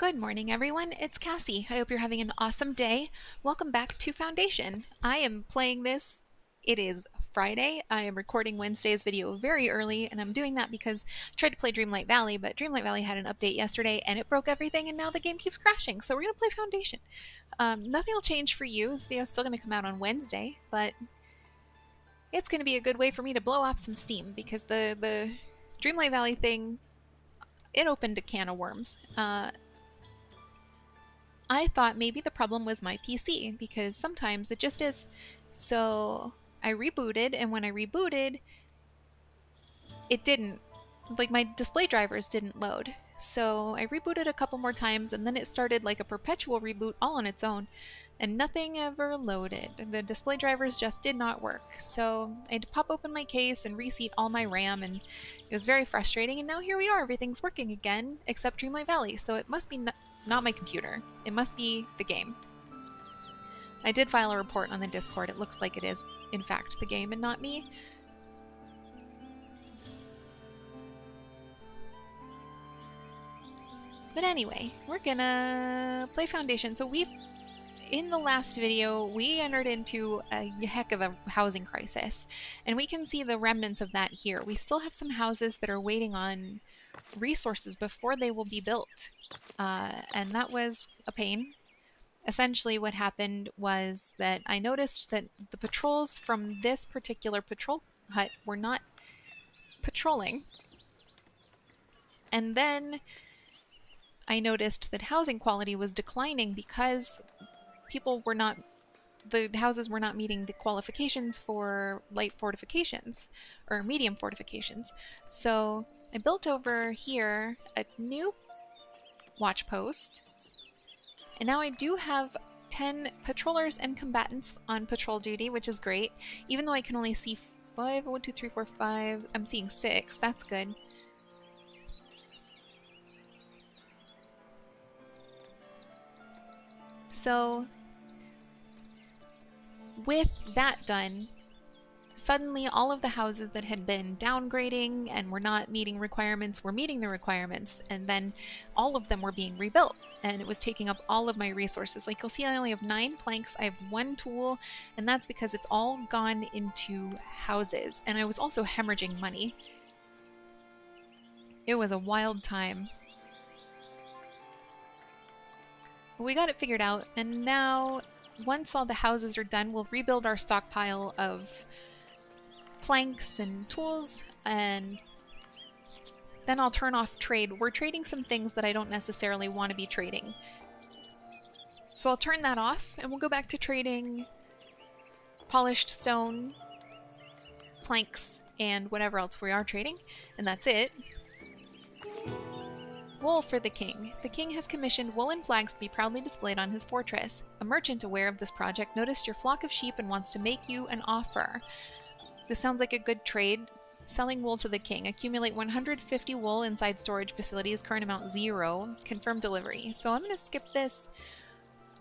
Good morning, everyone. It's Cassie. I hope you're having an awesome day. Welcome back to Foundation. I am playing this. It is Friday. I am recording Wednesday's video very early, and I'm doing that because I tried to play Dreamlight Valley, but Dreamlight Valley had an update yesterday, and it broke everything, and now the game keeps crashing. So we're going to play Foundation. Nothing will change for you. This video is still going to come out on Wednesday, but it's going to be a good way for me to blow off some steam because the Dreamlight Valley thing, it opened a can of worms. I thought maybe the problem was my PC, because sometimes it just is. So I rebooted, and when I rebooted, it didn't. Like, my display drivers didn't load. So I rebooted a couple more times, and then it started like a perpetual reboot all on its own, and nothing ever loaded. The display drivers just did not work. So I had to pop open my case and reseat all my RAM, and it was very frustrating, and now here we are. Everything's working again, except Dreamlight Valley, so it must be not my computer. It must be the game. I did file a report on the Discord. It looks like it is, in fact, the game and not me. But anyway, we're gonna play Foundation. So in the last video, we entered into a heck of a housing crisis, and we can see the remnants of that here. We still have some houses that are waiting on resources before they will be built, and that was a pain. Essentially what happened was that I noticed that the patrols from this particular patrol hut were not patrolling, and then I noticed that housing quality was declining because the houses were not meeting the qualifications for light fortifications or medium fortifications. So I built over here a new watch post, and now I do have 10 patrollers and combatants on patrol duty, which is great. Even though I can only see 5, 1, 2, 3, 4, 5, I'm seeing 6. That's good. So with that done, suddenly all of the houses that had been downgrading and were not meeting requirements were meeting the requirements, and then all of them were being rebuilt, and it was taking up all of my resources. Like, you'll see I only have 9 planks, I have 1 tool, and that's because it's all gone into houses, and I was also hemorrhaging money. It was a wild time. But we got it figured out, and now once all the houses are done, we'll rebuild our stockpile of planks and tools, and then I'll turn off trade. We're trading some things that I don't necessarily want to be trading. So I'll turn that off, and we'll go back to trading polished stone, planks, and whatever else we are trading, and that's it. Wool for the king. The king has commissioned woolen flags to be proudly displayed on his fortress. A merchant aware of this project noticed your flock of sheep and wants to make you an offer. This sounds like a good trade. Selling wool to the king. Accumulate 150 wool inside storage facilities. Current amount 0. Confirm delivery. So I'm going to skip this.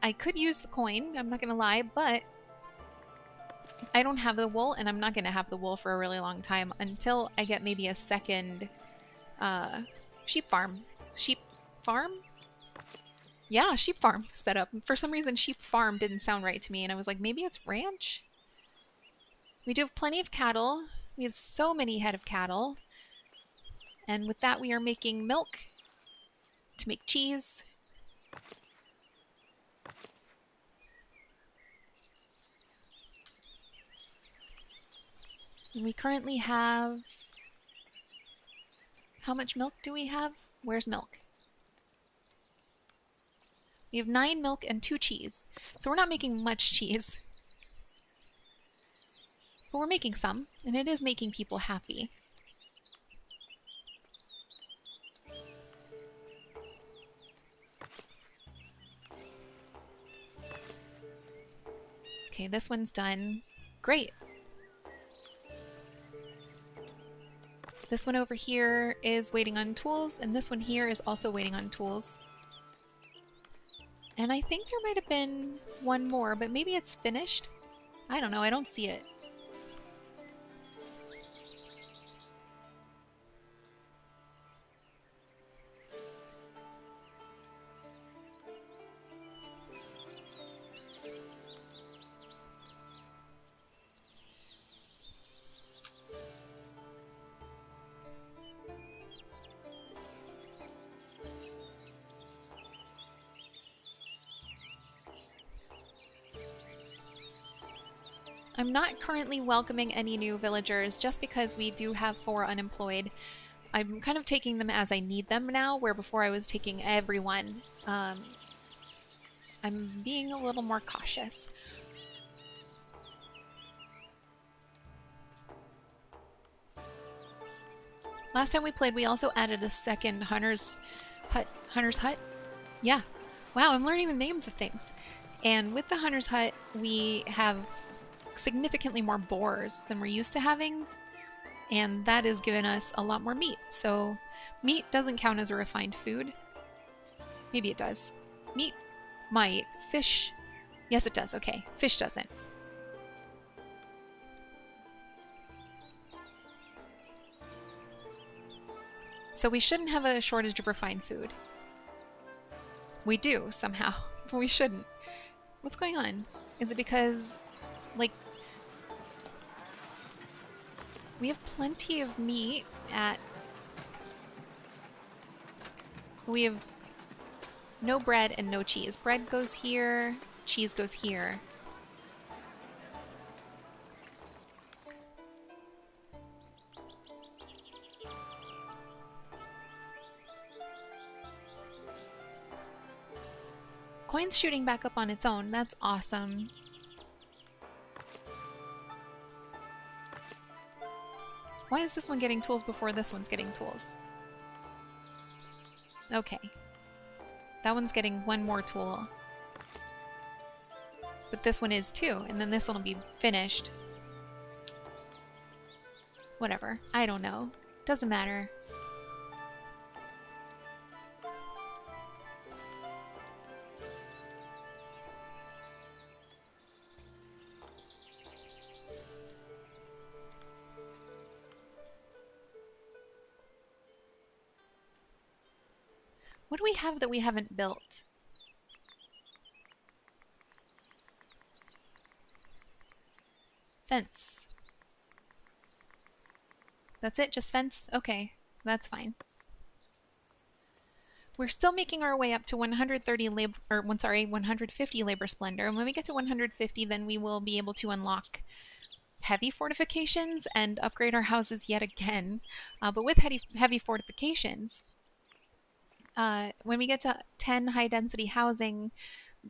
I could use the coin, I'm not going to lie, but I don't have the wool, and I'm not going to have the wool for a really long time until I get maybe a second sheep farm. Sheep farm? Yeah, sheep farm set up. For some reason, sheep farm didn't sound right to me, and I was like, maybe it's ranch? We do have plenty of cattle. We have so many head of cattle. And with that, we are making milk to make cheese. And we currently have... How much milk do we have? Where's milk? We have 9 milk and 2 cheese. So we're not making much cheese. But we're making some, and it is making people happy. Okay, this one's done. Great. This one over here is waiting on tools, and this one here is also waiting on tools. And I think there might have been one more, but maybe it's finished? I don't know, I don't see it. I'm not currently welcoming any new villagers just because we do have 4 unemployed. I'm kind of taking them as I need them now, where before I was taking everyone. I'm being a little more cautious. Last time we played, we also added a second Hunter's Hut. Hunter's Hut? Yeah. Wow, I'm learning the names of things. And with the Hunter's Hut, we have significantly more boars than we're used to having, and that has given us a lot more meat. So meat doesn't count as a refined food. Maybe it does. Meat might. Fish, yes it does. Okay, fish doesn't. So we shouldn't have a shortage of refined food. We do, somehow, but we shouldn't. What's going on? Is it because, like, we have plenty of meat at... We have no bread and no cheese. Bread goes here, cheese goes here. Coin's shooting back up on its own. That's awesome. Why is this one getting tools before this one's getting tools? Okay. That one's getting 1 more tool. But this one is too, and then this one will be finished. Whatever. I don't know. Doesn't matter. What do we have that we haven't built? Fence. That's it? Just fence? Okay, that's fine. We're still making our way up to 130 labor, or 150 labor splendor. And when we get to 150, then we will be able to unlock heavy fortifications and upgrade our houses yet again. But with heavy fortifications, when we get to 10 high-density housing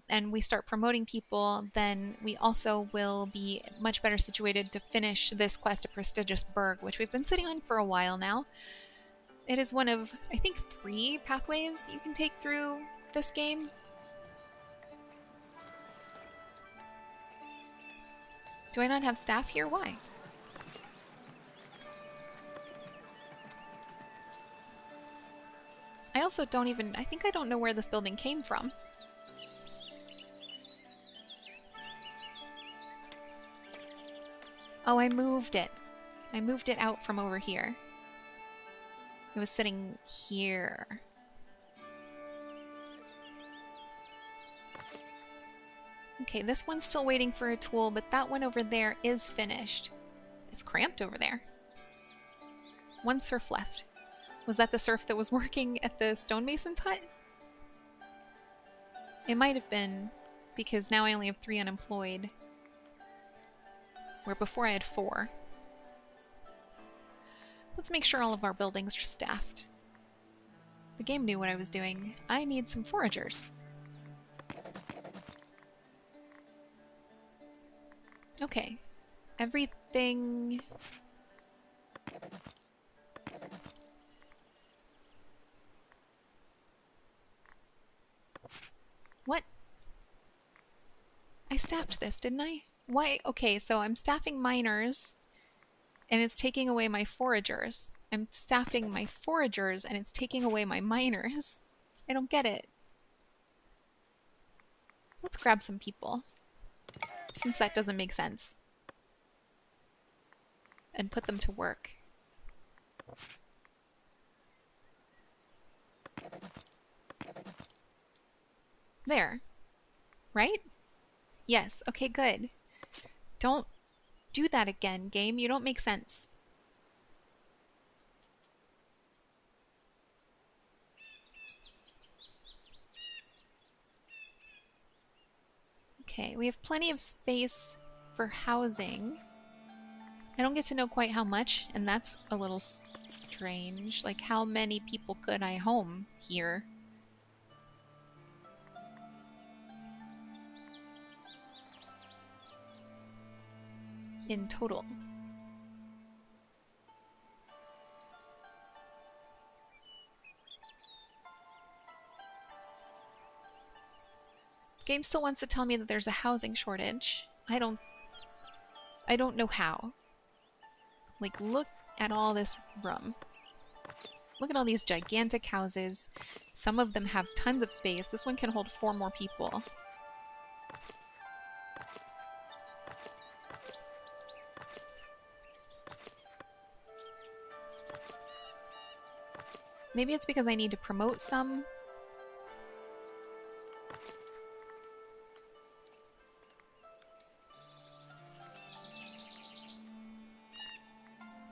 and we start promoting people, then we also will be much better situated to finish this quest at Prestigious Burg, which we've been sitting on for a while now. It is one of, I think, 3 pathways that you can take through this game. Do I not have staff here? Why? I also don't even... I think I don't know where this building came from. Oh, I moved it. I moved it out from over here. It was sitting here. Okay, this one's still waiting for a tool, but that one over there is finished. It's cramped over there. 1 serf left. Was that the serf that was working at the stonemason's hut? It might have been, because now I only have 3 unemployed. Where before I had 4. Let's make sure all of our buildings are staffed. The game knew what I was doing. I need some foragers. Okay. Everything... What? I staffed this, didn't I? Why? Okay, so I'm staffing miners, and it's taking away my foragers. I'm staffing my foragers, and it's taking away my miners. I don't get it. Let's grab some people, since that doesn't make sense, and put them to work. There. Right? Yes. Okay, good. Don't do that again, game. You don't make sense. Okay, we have plenty of space for housing. I don't get to know quite how much, and that's a little strange. Like, how many people could I home here? In total. Game still wants to tell me that there's a housing shortage. I don't know how. Like, look at all this room. Look at all these gigantic houses. Some of them have tons of space. This one can hold 4 more people. Maybe it's because I need to promote some.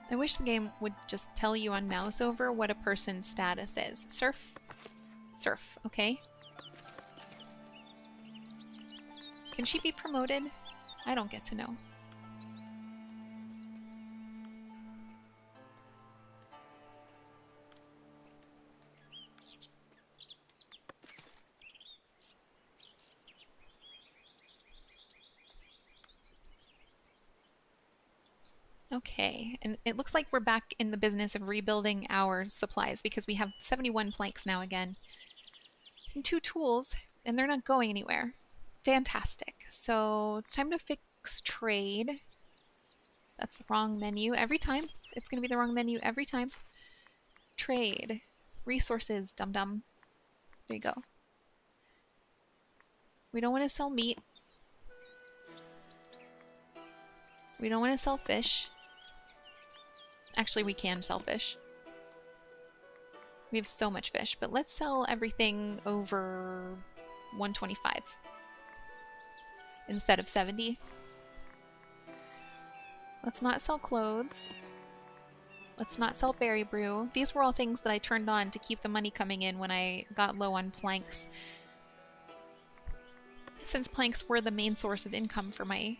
I wish the game would just tell you on mouse over what a person's status is. Surf. Surf, okay. Can she be promoted? I don't get to know. Okay, and it looks like we're back in the business of rebuilding our supplies because we have 71 planks now again. And 2 tools, and they're not going anywhere. Fantastic. So it's time to fix trade. That's the wrong menu every time. It's going to be the wrong menu every time. Trade. Resources, dum-dum. There you go. We don't want to sell meat. We don't want to sell fish. Actually, we can sell fish. We have so much fish, but let's sell everything over 125 instead of 70. Let's not sell clothes. Let's not sell berry brew. These were all things that I turned on to keep the money coming in when I got low on planks. Since planks were the main source of income for my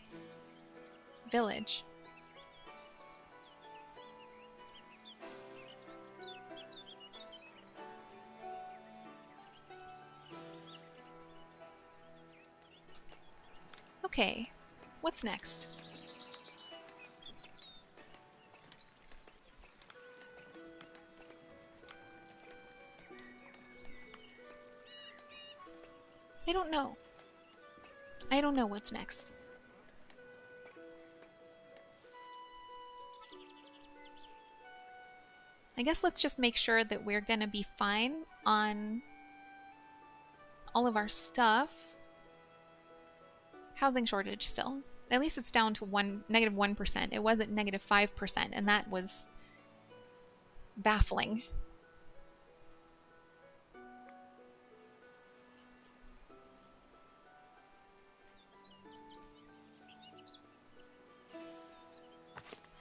village. Okay, what's next? I don't know. I don't know what's next. I guess let's just make sure that we're gonna be fine on all of our stuff. Housing shortage still. At least it's down to -1%. It was at -5%, and that was baffling.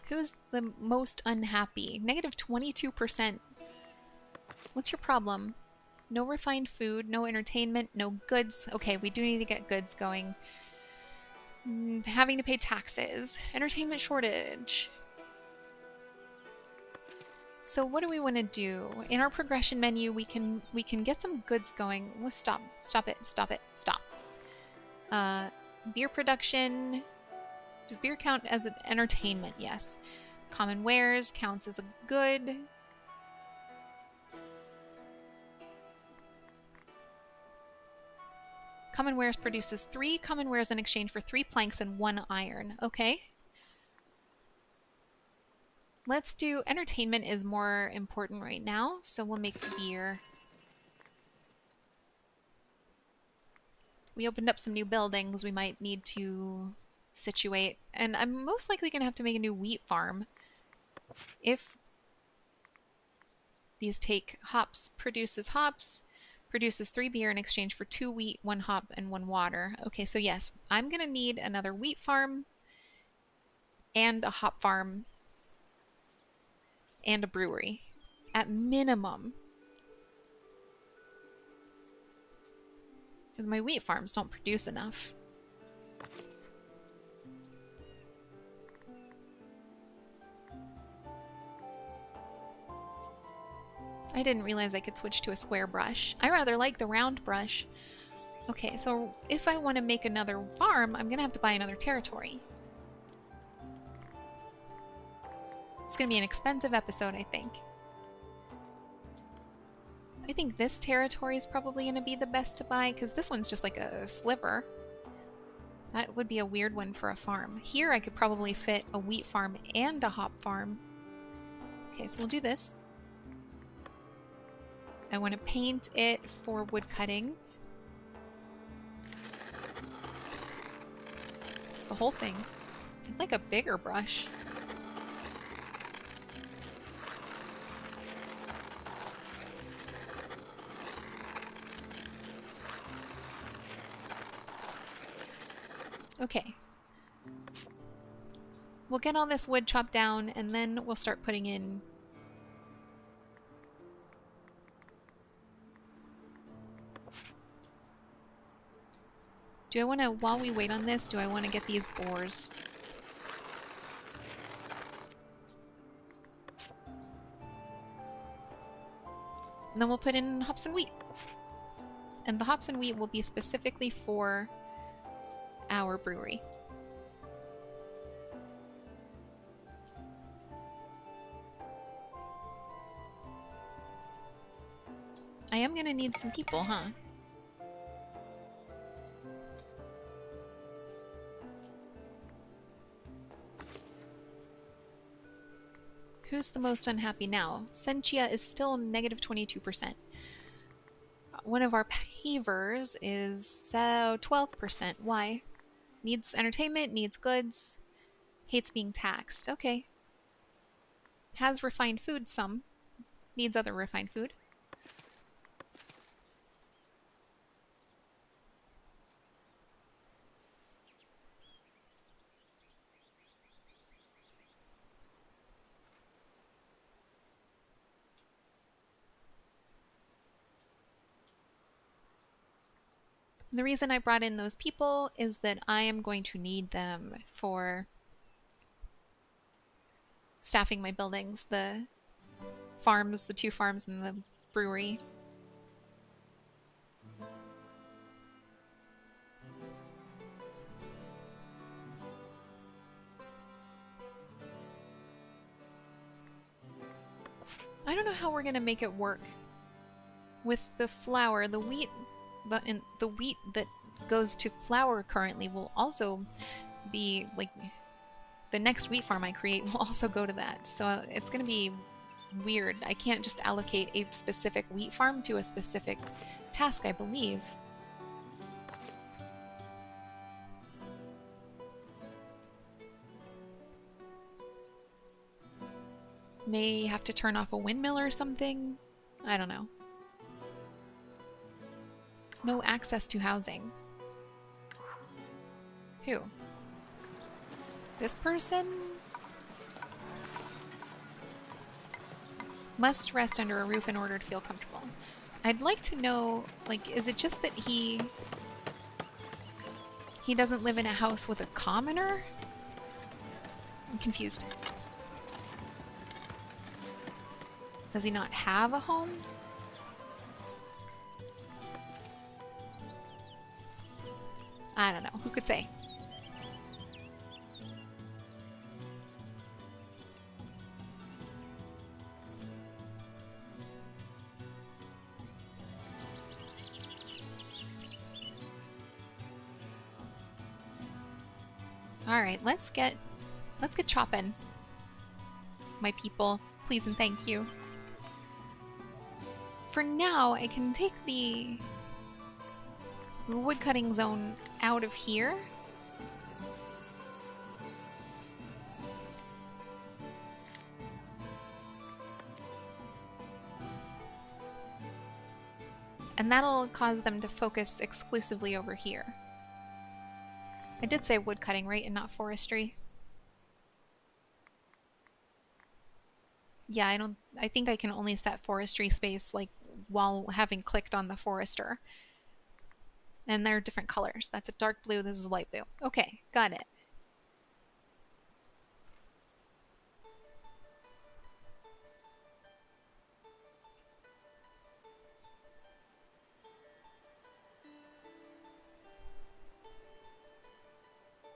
Who's the most unhappy? -22%. What's your problem? No refined food, no entertainment, no goods. Okay, we do need to get goods going. Having to pay taxes. Entertainment shortage. So what do we want to do? In our progression menu, we can get some goods going. Let's stop it. Beer production. Does beer count as an entertainment? Yes. Common wares counts as a good. Common wares produces 3 common wares in exchange for 3 planks and 1 iron. Okay. Let's do entertainment is more important right now, so we'll make beer. We opened up some new buildings we might need to situate, and I'm most likely going to have to make a new wheat farm if these take hops. Produces 3 beer in exchange for 2 wheat, 1 hop, and 1 water. Okay, so yes, I'm going to need another wheat farm and a hop farm and a brewery at minimum. Because my wheat farms don't produce enough. I didn't realize I could switch to a square brush. I rather like the round brush. Okay, so if I want to make another farm, I'm gonna have to buy another territory. It's gonna be an expensive episode, I think. I think this territory is probably gonna be the best to buy, because this one's just like a sliver. That would be a weird one for a farm. Here I could probably fit a wheat farm and a hop farm. Okay, so we'll do this. I want to paint it for wood cutting. The whole thing. I'd like a bigger brush. Okay. We'll get all this wood chopped down and then we'll start putting in... Do I want to, while we wait on this, do I want to get these boars? And then we'll put in hops and wheat. And the hops and wheat will be specifically for our brewery. I am gonna need some people, huh? Who's the most unhappy now? Sentia is still negative 22%. One of our pavers is 12%. Why? Needs entertainment, needs goods, hates being taxed. Okay. Has refined food, some. Needs other refined food. The reason I brought in those people is that I am going to need them for staffing my buildings, the farms, the 2 farms and the brewery. I don't know how we're gonna make it work with the flour. The wheat that goes to flour currently will also be like the next wheat farm I create will also go to that. So it's gonna be weird. I can't just allocate a specific wheat farm to a specific task, I believe. May have to turn off a windmill or something. I don't know. No access to housing. Who? This person? Must rest under a roof in order to feel comfortable. I'd like to know, like, is it just that he doesn't live in a house with a commoner? I'm confused. Does he not have a home? I don't know. Who could say? All right, let's get chopping, my people. Please and thank you. For now, I can take the woodcutting zone out of here. And that'll cause them to focus exclusively over here. I did say woodcutting, right, and not forestry. Yeah, I think I can only set forestry space like while having clicked on the forester. And they're different colors. That's a dark blue, this is light blue. Okay, got it.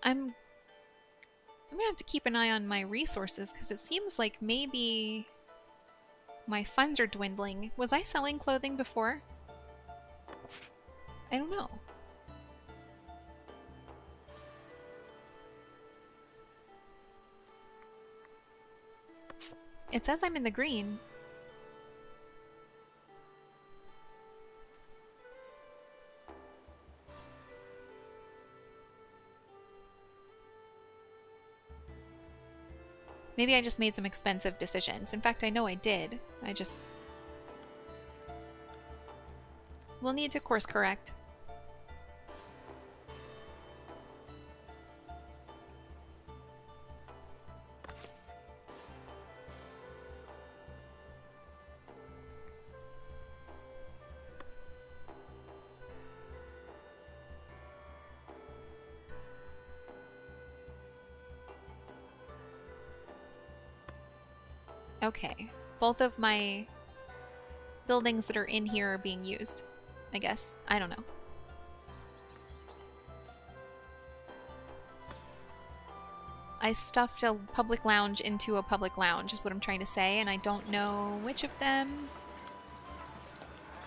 I'm gonna have to keep an eye on my resources because it seems like maybe my funds are dwindling. Was I selling clothing before? I don't know. It says I'm in the green. Maybe I just made some expensive decisions. In fact, I know I did. We'll need to course correct. Okay, both of my buildings that are in here are being used, I guess. I don't know. I stuffed a public lounge into a public lounge is what I'm trying to say, and I don't know which of them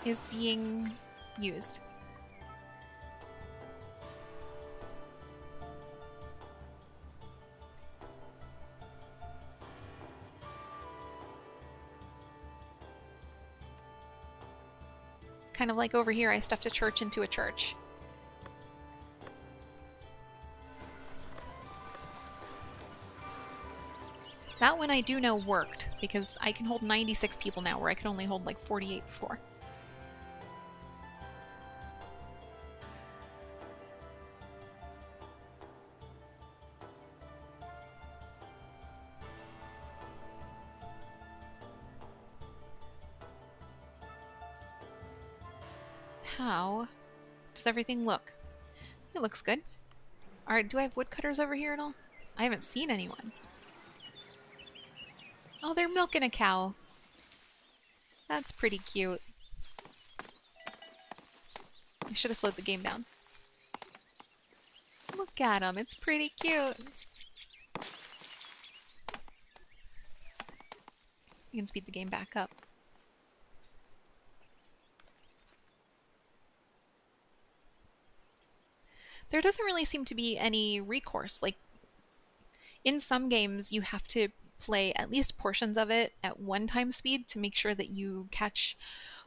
is being used. Kind of like over here, I stuffed a church into a church. That one I do know worked, because I can hold 96 people now, where I could only hold like 48 before. How does everything look? It looks good. Alright, do I have woodcutters over here at all? I haven't seen anyone. Oh, they're milking a cow. That's pretty cute. I should have slowed the game down. Look at them, it's pretty cute. You can speed the game back up. There doesn't really seem to be any recourse. Like, in some games, you have to play at least portions of it at 1x speed to make sure that you catch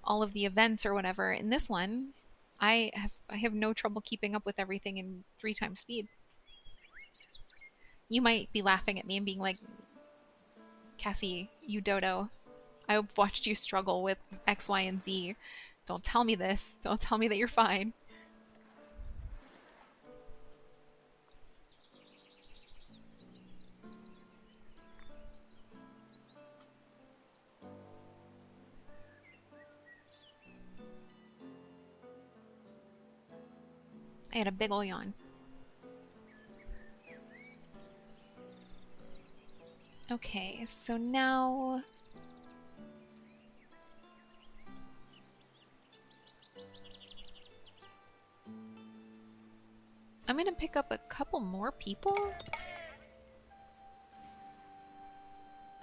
all of the events or whatever. In this one, I have no trouble keeping up with everything in 3x speed. You might be laughing at me and being like, Cassie, you dodo. I've watched you struggle with X, Y, and Z. Don't tell me this. Don't tell me that you're fine. I had a big ol' yawn. Okay, so now... I'm gonna pick up a couple more people.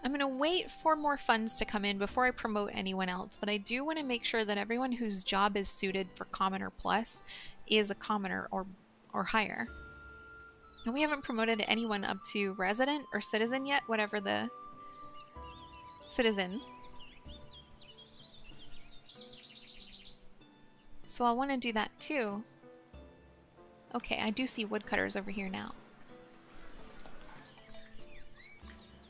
I'm gonna wait for more funds to come in before I promote anyone else, but I do want to make sure that everyone whose job is suited for Commoner Plus is a Commoner or higher. And we haven't promoted anyone up to Resident or Citizen yet, whatever the Citizen. So I'll want to do that too. Okay, I do see woodcutters over here now.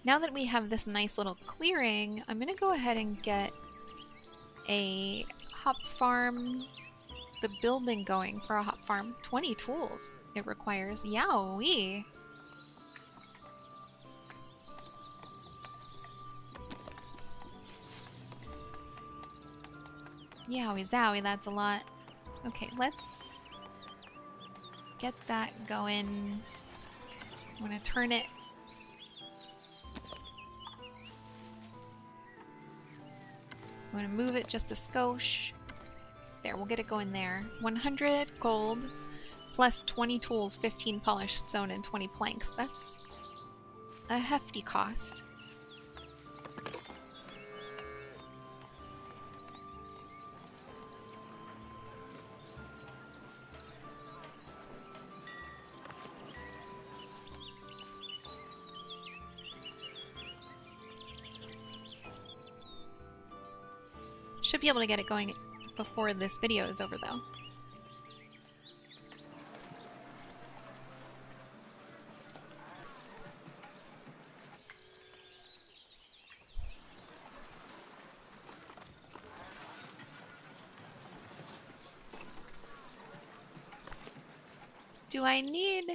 Now that we have this nice little clearing, I'm gonna go ahead and get a hop farm, the building going for a hop farm. 20 tools it requires. Yowee! Yowie zowie, that's a lot. Okay, let's get that going. I'm gonna turn it. I'm gonna move it just a skosh. There, we'll get it going there. 100 gold plus 20 tools, 15 polished stone, and 20 planks. That's a hefty cost. Should be able to get it going before this video is over, though. Do I need...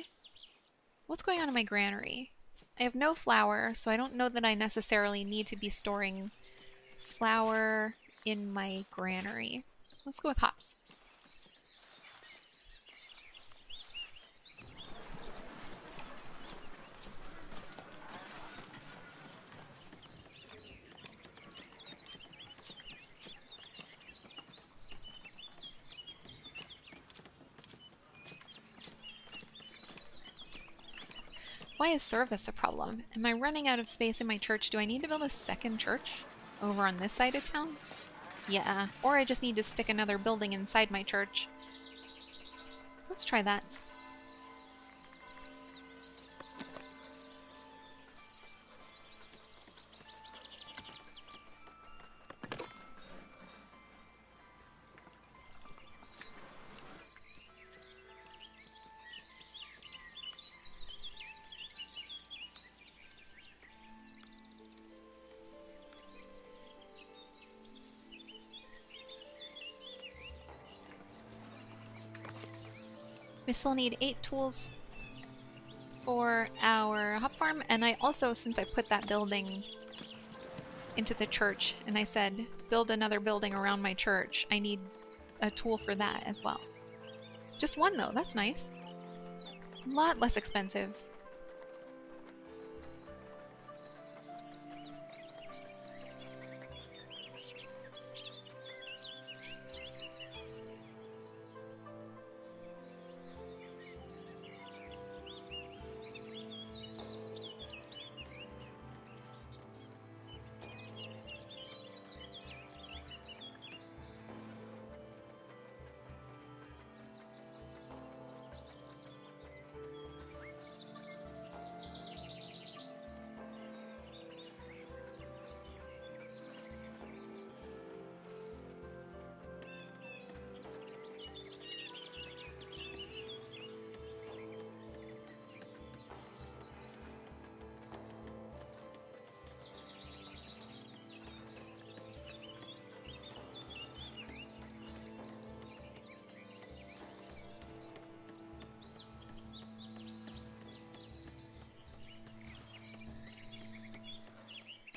What's going on in my granary? I have no flour, so I don't know that I necessarily need to be storing flour in my granary. Let's go with hops. Why is service a problem? Am I running out of space in my church? Do I need to build a second church over on this side of town? Yeah, or I just need to stick another building inside my church. Let's try that. We still need 8 tools for our hop farm, and I also, since I put that building into the church and I said build another building around my church, I need a tool for that as well. Just one though, that's nice. A lot less expensive.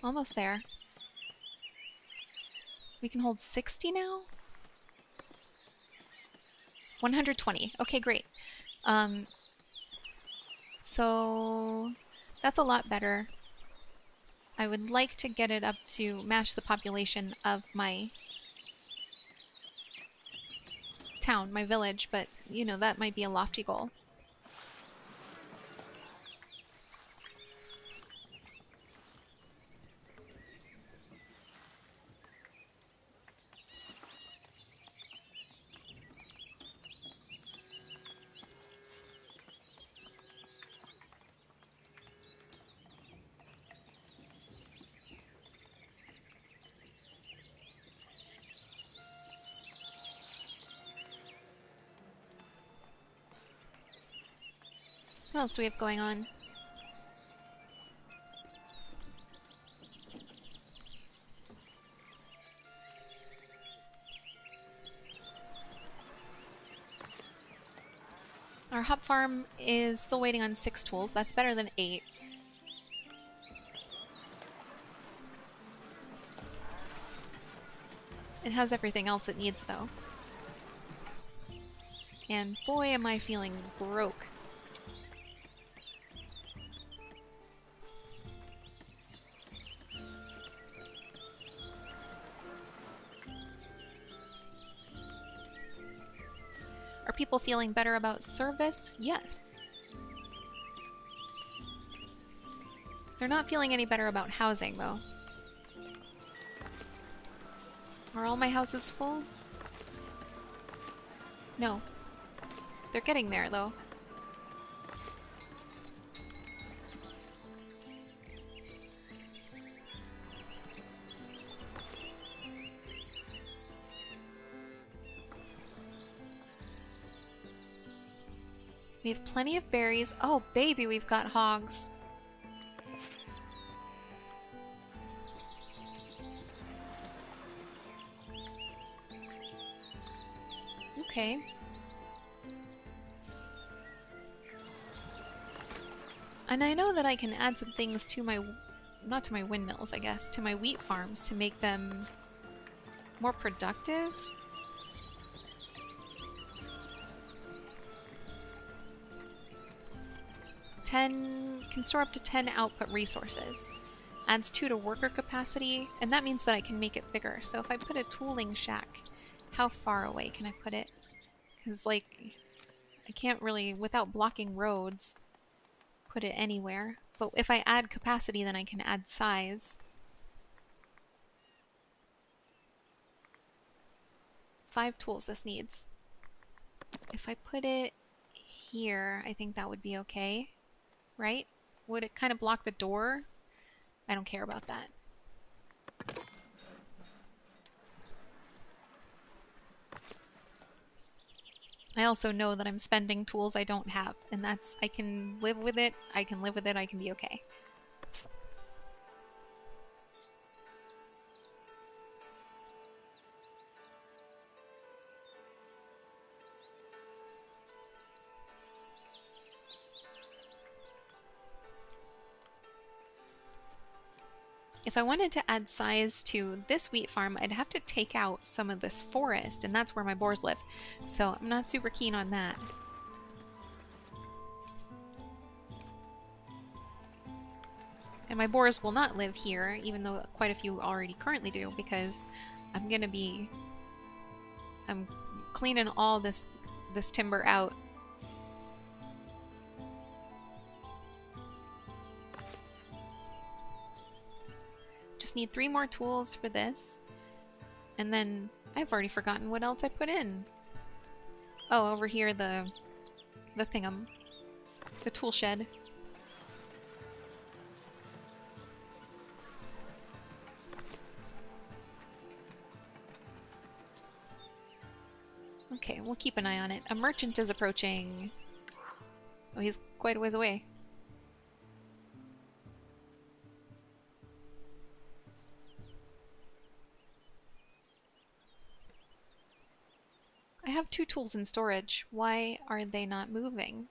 Almost there. We can hold 60 now? 120. Okay, great. So that's a lot better. I would like to get it up to match the population of my town, my village, but you know, that might be a lofty goal. What else do we have going on? Our hop farm is still waiting on 6 tools. That's better than 8. It has everything else it needs, though. And boy, am I feeling broke. Our people feeling better about service? Yes. They're not feeling any better about housing, though. Are all my houses full? No. They're getting there, though. We have plenty of berries. Oh, baby, we've got hogs. Okay. And I know that I can add some things to my, not to my windmills, I guess, to my wheat farms to make them more productive. Can store up to 10 output resources. Adds 2 to worker capacity, and that means that I can make it bigger. So if I put a tooling shack, how far away can I put it? Because, like, I can't really, without blocking roads, put it anywhere. But if I add capacity, then I can add size. 5 tools this needs. If I put it here, I think that would be okay. Right? Would it kind of block the door? I don't care about that. I also know that I'm spending tools I don't have, and that's, I can live with it, I can live with it, I can be okay. If I wanted to add size to this wheat farm, I'd have to take out some of this forest, and that's where my boars live. So I'm not super keen on that. And my boars will not live here, even though quite a few already currently do, because I'm cleaning all this timber out. Just need 3 more tools for this. And then I've already forgotten what else I put in. Oh, over here, the thingam. The tool shed. Okay, we'll keep an eye on it. A merchant is approaching. Oh, he's quite a ways away. I have 2 tools in storage. Why are they not moving?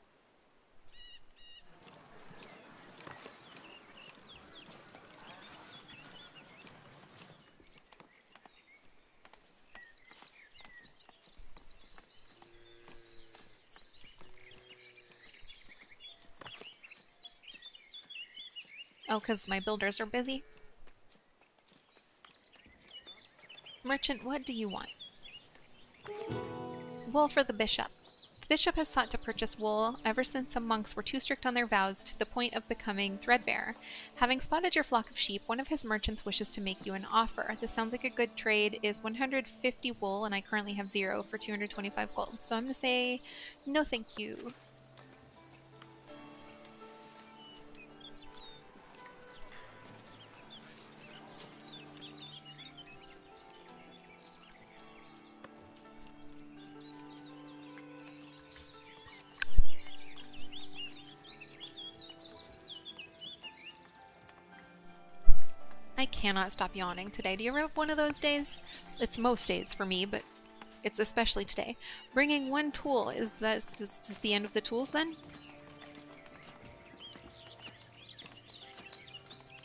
Oh, because my builders are busy? Merchant, what do you want? Wool for the bishop. The bishop has sought to purchase wool ever since some monks were too strict on their vows to the point of becoming threadbare. Having spotted your flock of sheep, one of his merchants wishes to make you an offer. This sounds like a good trade. Is 150 wool, and I currently have 0 for 225 gold. So I'm going to say no thank you. I cannot stop yawning today. Do you ever have one of those days? It's most days for me, but it's especially today. Bringing 1 tool, is this the end of the tools then?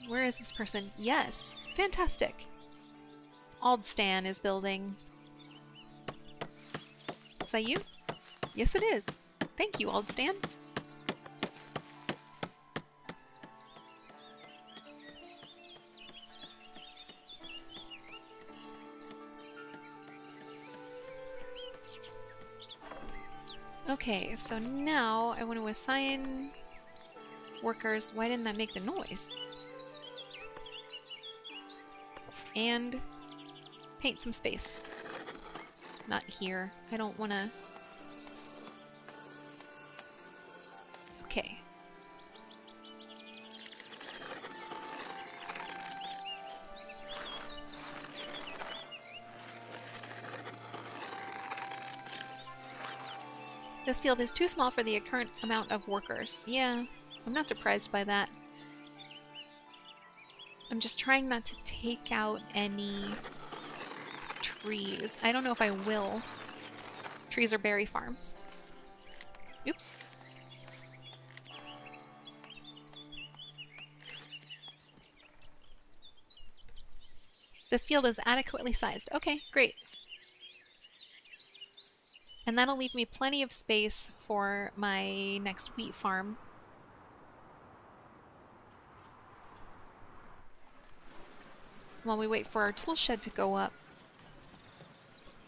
Where is this person? Yes, fantastic. Aldstan is building. Is that you? Yes, it is. Thank you, Aldstan. Okay, so now I want to assign workers. Why didn't that make the noise? And paint some space. Not here. I don't want to... Okay. This field is too small for the current amount of workers. Yeah, I'm not surprised by that. I'm just trying not to take out any trees. I don't know if I will. Trees are berry farms. Oops. This field is adequately sized. Okay, great. And that'll leave me plenty of space for my next wheat farm. While we wait for our tool shed to go up.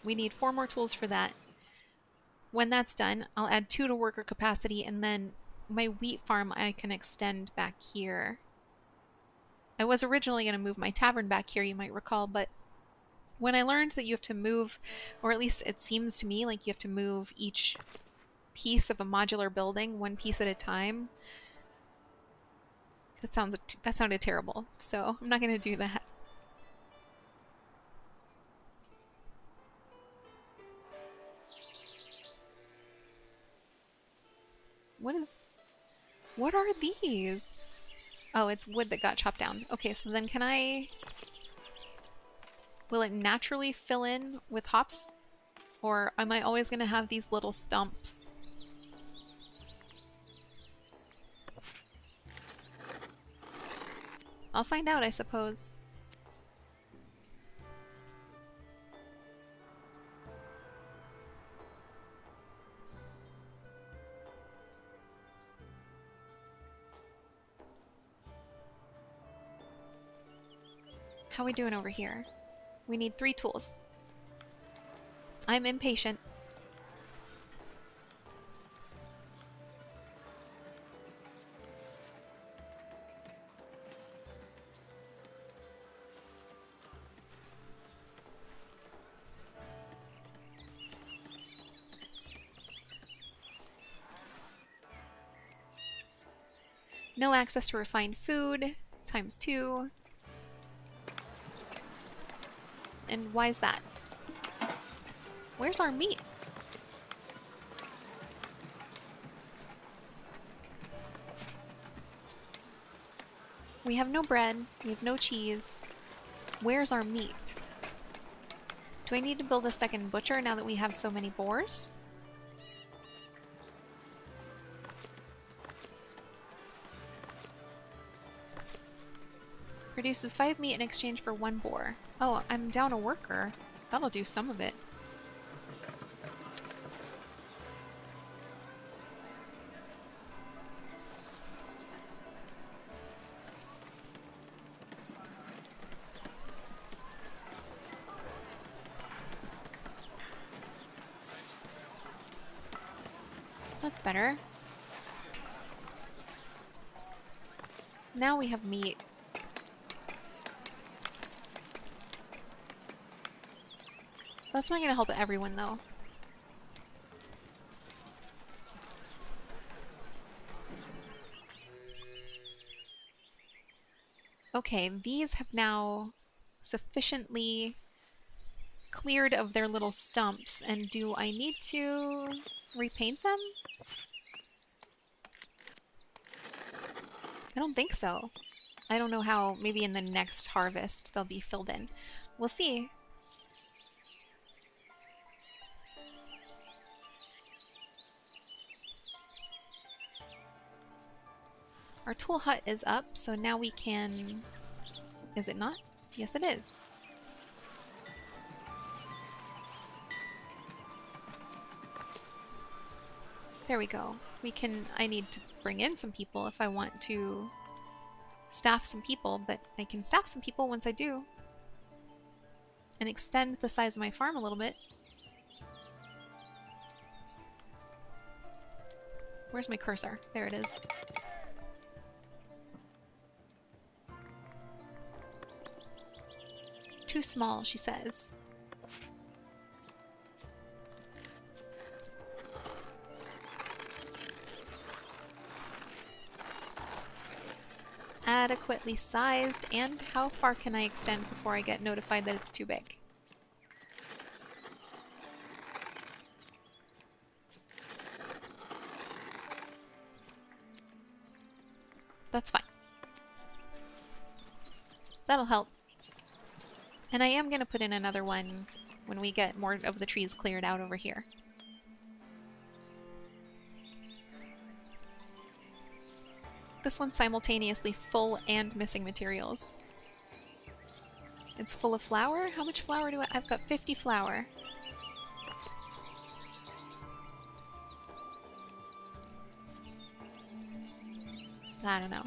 We need 4 more tools for that. When that's done, I'll add 2 to worker capacity, and then my wheat farm I can extend back here. I was originally going to move my tavern back here, you might recall, but when I learned that you have to move, or at least it seems to me like you have to move each piece of a modular building 1 piece at a time, that sounded terrible, so I'm not going to do that. What are these? Oh, it's wood that got chopped down. Okay, so then can I... Will it naturally fill in with hops? Or am I always going to have these little stumps? I'll find out, I suppose. How are we doing over here? We need 3 tools. I'm impatient. No access to refined food, times 2. And why is that? Where's our meat? We have no bread. We have no cheese. Where's our meat? Do I need to build a second butcher now that we have so many boars? Produces 5 meat in exchange for 1 boar. Oh, I'm down a worker. That'll do some of it. That's better. Now we have meat. That's not going to help everyone, though. Okay, these have now sufficiently cleared of their little stumps, and do I need to repaint them? I don't think so. I don't know how, maybe in the next harvest they'll be filled in. We'll see. Our tool hut is up, so now we can... Is it not? Yes, it is. There we go. We can... I need to bring in some people if I want to staff some people, but I can staff some people once I do. And extend the size of my farm a little bit. Where's my cursor? There it is. Too small, she says. Adequately sized, and how far can I extend before I get notified that it's too big? That's fine. That'll help. And I am going to put in another one when we get more of the trees cleared out over here. This one's simultaneously full and missing materials. It's full of flour? How much flour do I've got 50 flour. I don't know.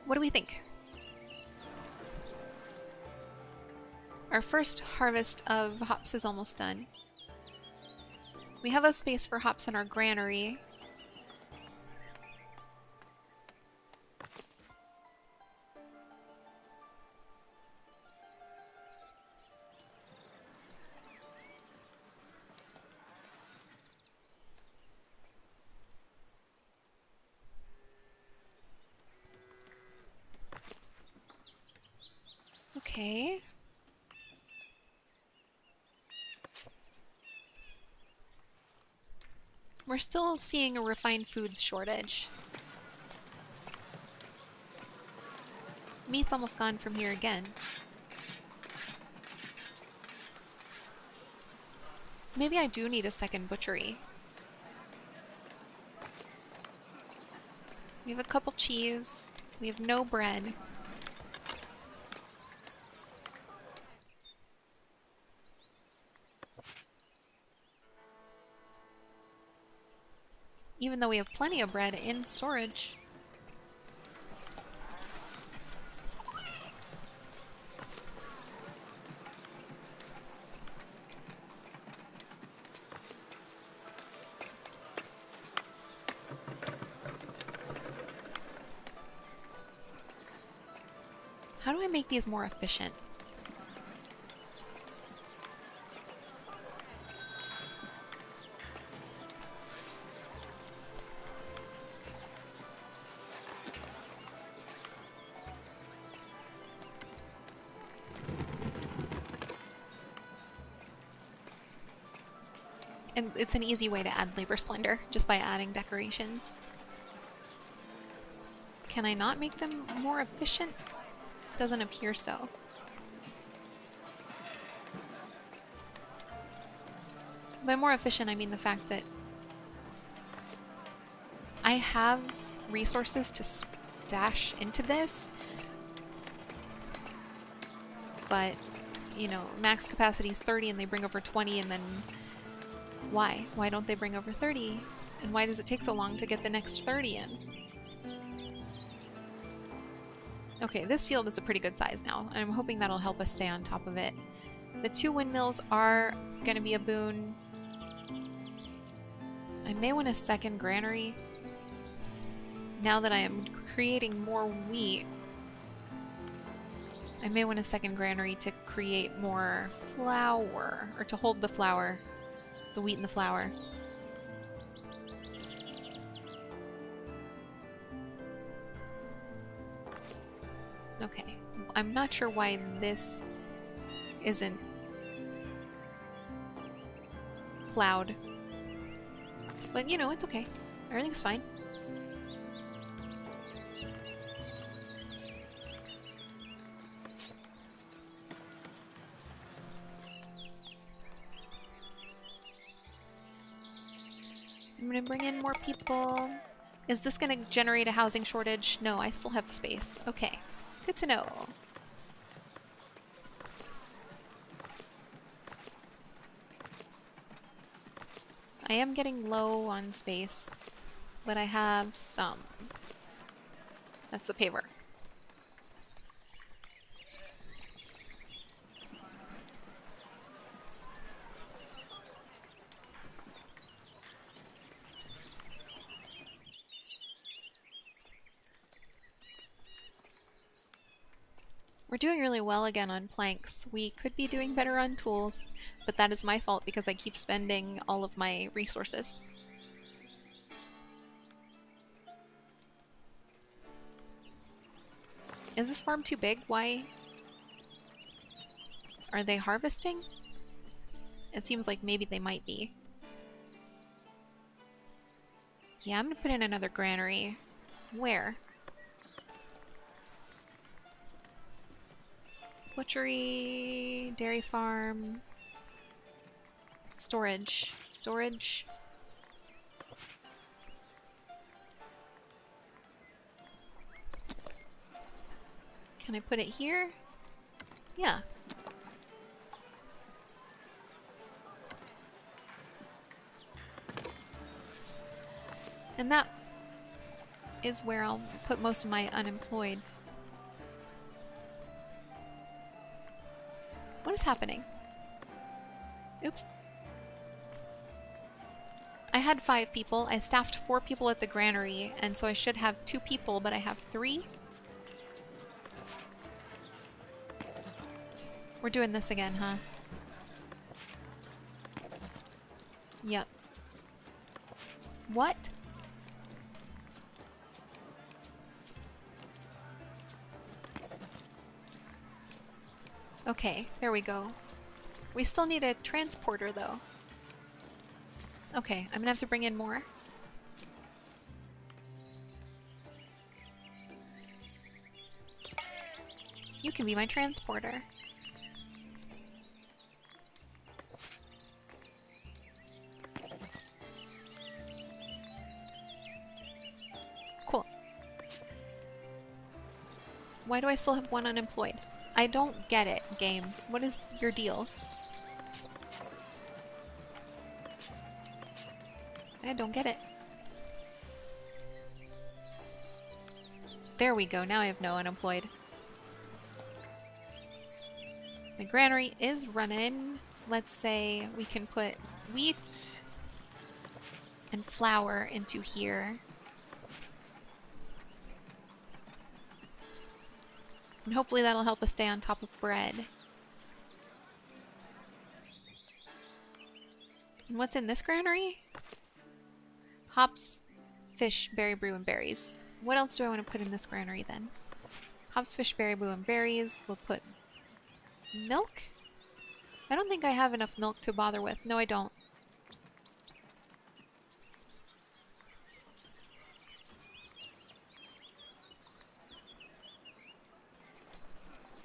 What do we think? Our first harvest of hops is almost done. We have a space for hops in our granary. Okay. We're still seeing a refined foods shortage. Meat's almost gone from here again. Maybe I do need a second butchery. We have a couple cheese. We have no bread. Even though we have plenty of bread in storage. How do I make these more efficient? And it's an easy way to add labor splendor, just by adding decorations. Can I not make them more efficient? Doesn't appear so. By more efficient, I mean the fact that I have resources to stash into this, but, you know, max capacity is 30 and they bring over 20, and then why? Why don't they bring over 30? And why does it take so long to get the next 30 in? Okay, this field is a pretty good size now, and I'm hoping that'll help us stay on top of it. The 2 windmills are going to be a boon. I may want a second granary. Now that I am creating more wheat, I may want a second granary to create more flour, or to hold the flour, the wheat and the flour. Okay, I'm not sure why this isn't plowed. But, you know, it's okay. Everything's fine. I'm gonna bring in more people. Is this gonna generate a housing shortage? No, I still have space. Okay. Good to know. I am getting low on space, but I have some. That's the paver. We're doing really well again on planks. We could be doing better on tools, but that is my fault because I keep spending all of my resources. Is this farm too big? Why? Are they harvesting? It seems like maybe they might be. Yeah, I'm gonna put in another granary. Where? Butchery, dairy farm, storage. Storage. Can I put it here? Yeah. And that is where I'll put most of my unemployed. What is happening? Oops. I had 5 people. I staffed 4 people at the granary, and so I should have 2 people, but I have 3. We're doing this again, huh? Yep. What? Okay, there we go. We still need a transporter, though. Okay, I'm gonna have to bring in more. You can be my transporter. Cool. Why do I still have 1 unemployed? I don't get it, game. What is your deal? I don't get it. There we go, now I have no unemployed. My granary is running. Let's say we can put wheat and flour into here. And hopefully that'll help us stay on top of bread. And what's in this granary? Hops, fish, berry brew, and berries. What else do I want to put in this granary then? Hops, fish, berry brew, and berries. We'll put milk? I don't think I have enough milk to bother with. No, I don't.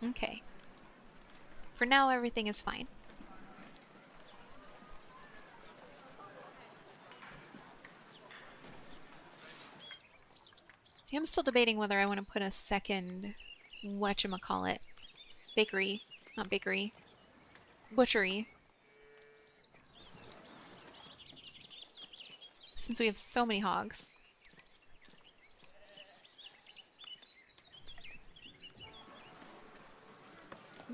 Okay. For now, everything is fine. I'm still debating whether I want to put a second, whatchamacallit, bakery, not bakery, butchery. Since we have so many hogs.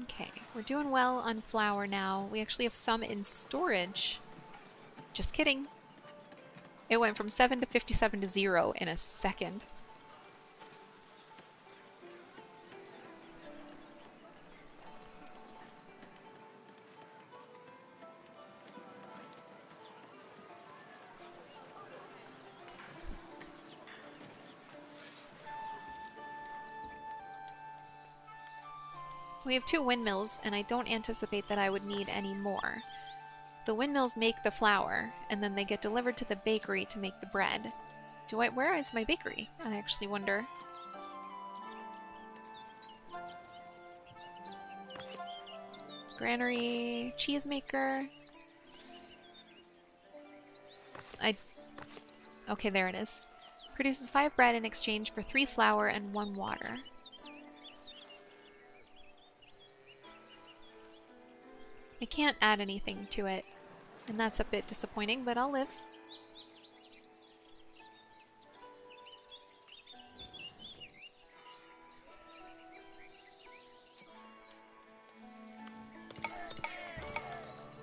Okay, we're doing well on flour now. We actually have some in storage. Just kidding. It went from 7 to 57 to 0 in a second. We have 2 windmills, and I don't anticipate that I would need any more. The windmills make the flour, and then they get delivered to the bakery to make the bread. Where is my bakery? I actually wonder. Granary, cheesemaker. Okay, there it is. Produces 5 bread in exchange for 3 flour and 1 water. I can't add anything to it. And that's a bit disappointing, but I'll live.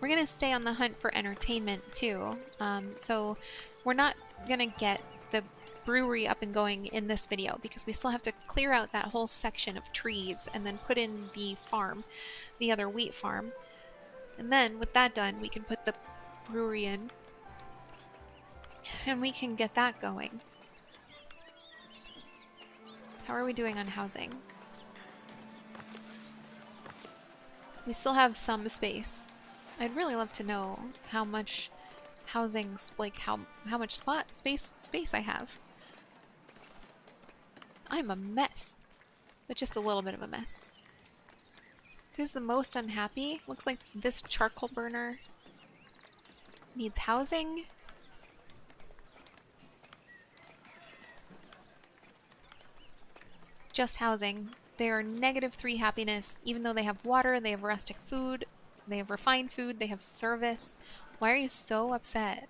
We're going to stay on the hunt for entertainment too. So we're not going to get the brewery up and going in this video because we still have to clear out that whole section of trees and then put in the farm, the other wheat farm. And then with that done, we can put the brewery in and we can get that going. How are we doing on housing? We still have some space. I'd really love to know how much housing, like how much space I have. I'm a mess, but just a little bit of a mess. Who's the most unhappy? Looks like this charcoal burner needs housing. Just housing. They are -3 happiness, even though they have water, they have rustic food, they have refined food, they have service. Why are you so upset?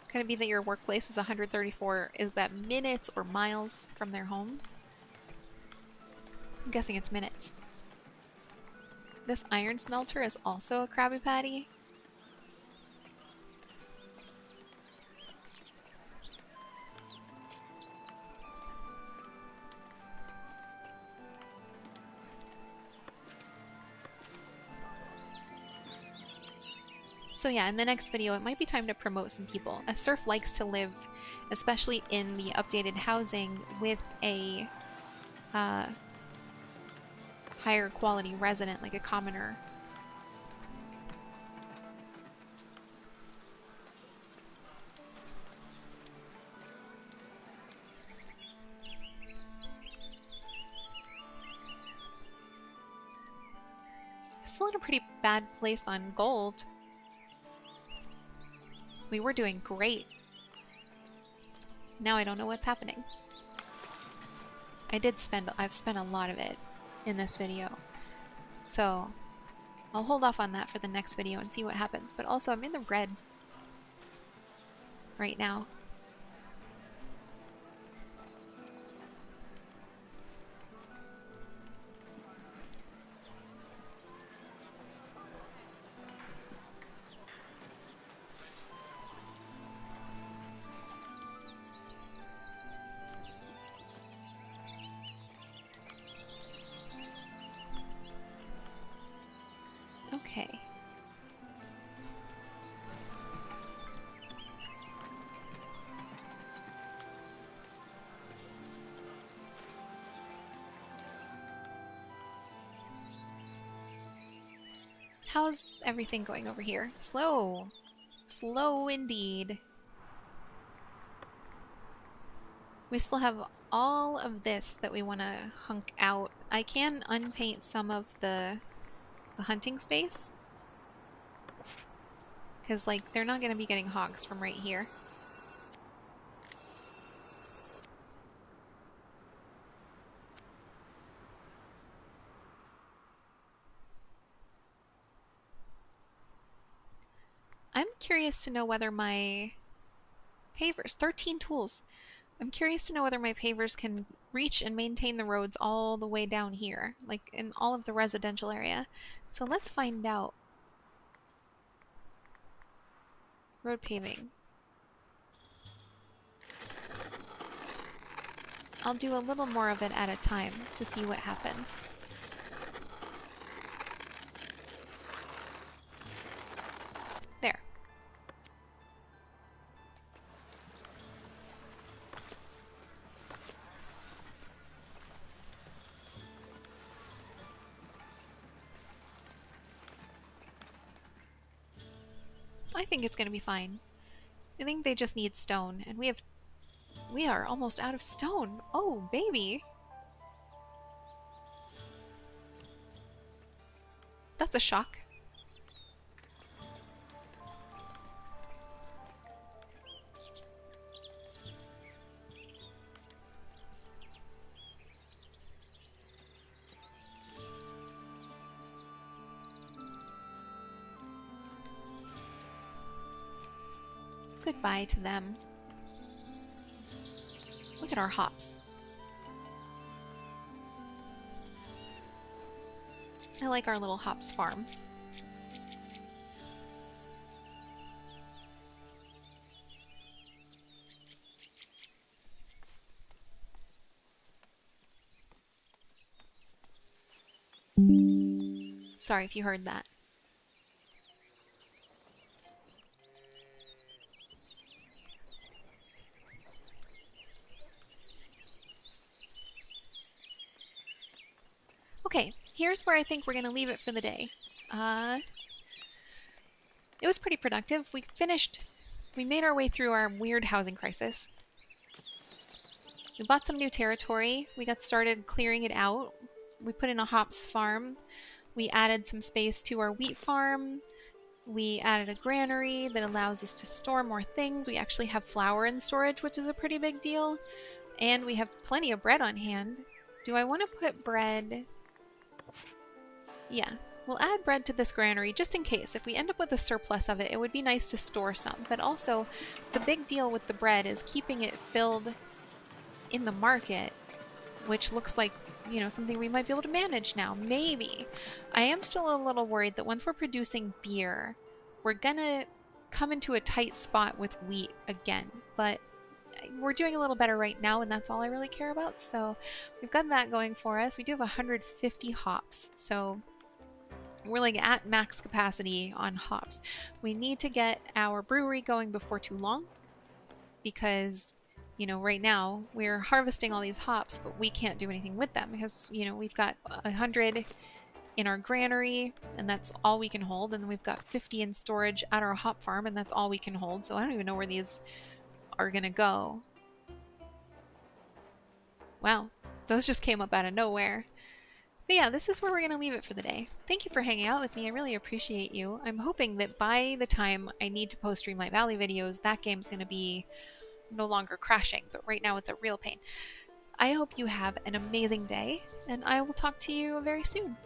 Could it be that your workplace is 134? Is that minutes or miles from their home? I'm guessing it's minutes. This iron smelter is also a Krabby Patty. So yeah, in the next video, it might be time to promote some people. A serf likes to live, especially in the updated housing, with a higher quality resident, like a commoner. Still in a pretty bad place on gold. We were doing great. Now I don't know what's happening. I've spent a lot of it in this video. So I'll hold off on that for the next video and see what happens. But also I'm in the red right now. Okay. How's everything going over here? Slow. Slow indeed. We still have all of this that we want to hunk out. I can unpaint some of the hunting space. Because, like, they're not going to be getting hogs from right here. I'm curious to know whether my pavers, 13 tools. I'm curious to know whether my pavers can reach and maintain the roads all the way down here, like in all of the residential area. So let's find out. Road paving. I'll do a little more of it at a time to see what happens. There. I think it's going to be fine. I think they just need stone, and we are almost out of stone. Oh, baby. That's a shock. goodbye to them. Look at our hops. I like our little hops farm. Sorry if you heard that. Okay, here's where I think we're going to leave it for the day. It was pretty productive. We made our way through our weird housing crisis. We bought some new territory. We got started clearing it out. We put in a hops farm. We added some space to our wheat farm. We added a granary that allows us to store more things. We actually have flour in storage, which is a pretty big deal. And we have plenty of bread on hand. Do I want to put bread? Yeah, we'll add bread to this granary just in case. If we end up with a surplus of it, it would be nice to store some. But also, the big deal with the bread is keeping it filled in the market, which looks like, you know, something we might be able to manage now. Maybe. I am still a little worried that once we're producing beer, we're gonna come into a tight spot with wheat again. But we're doing a little better right now, and that's all I really care about. So we've got that going for us. We do have 150 hops, so we're like at max capacity on hops. We need to get our brewery going before too long because, you know, right now we're harvesting all these hops, but we can't do anything with them because, you know, we've got 100 in our granary and that's all we can hold. And then we've got 50 in storage at our hop farm and that's all we can hold. So I don't even know where these are gonna go. Wow, those just came up out of nowhere. But yeah, this is where we're going to leave it for the day. Thank you for hanging out with me. I really appreciate you. I'm hoping that by the time I need to post Dreamlight Valley videos, that game's going to be no longer crashing. But right now it's a real pain. I hope you have an amazing day, and I will talk to you very soon.